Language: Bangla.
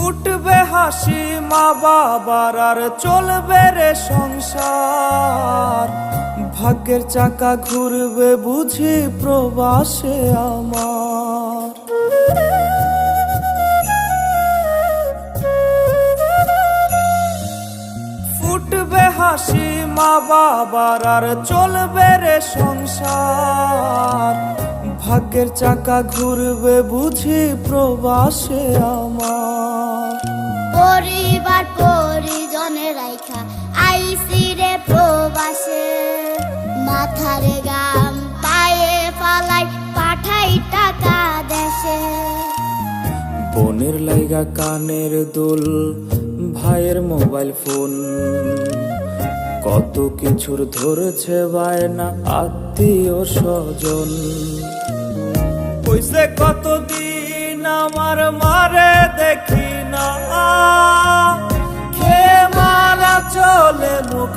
ফুটবে হাসি মা বাবার আর চলবে রে সংসার। ভাগ্যের চাকা ঘুরবে বুঝি প্রবাসে আমার। ফুটবে হাসি মা বাবার আর চলবে রে সংসার। ভাগ্যের চাকা ঘুরবে বুঝি প্রবাসে আমার। পরিবার পরিজনে রাইখা আইসি রে প্রবাসে, মাথারে গাম পায়ে ফালাই পাঠাই টাকা দেশে। বোনের লাইগা কানের দুল, ভাইয়ের মোবাইল ফোন, কত কিছুর ধরেছে বায়না আত্মীয় স্বজন। কইছে কতদিন আমার মারে দেখি না, খেয়ে মারা চলে মুখ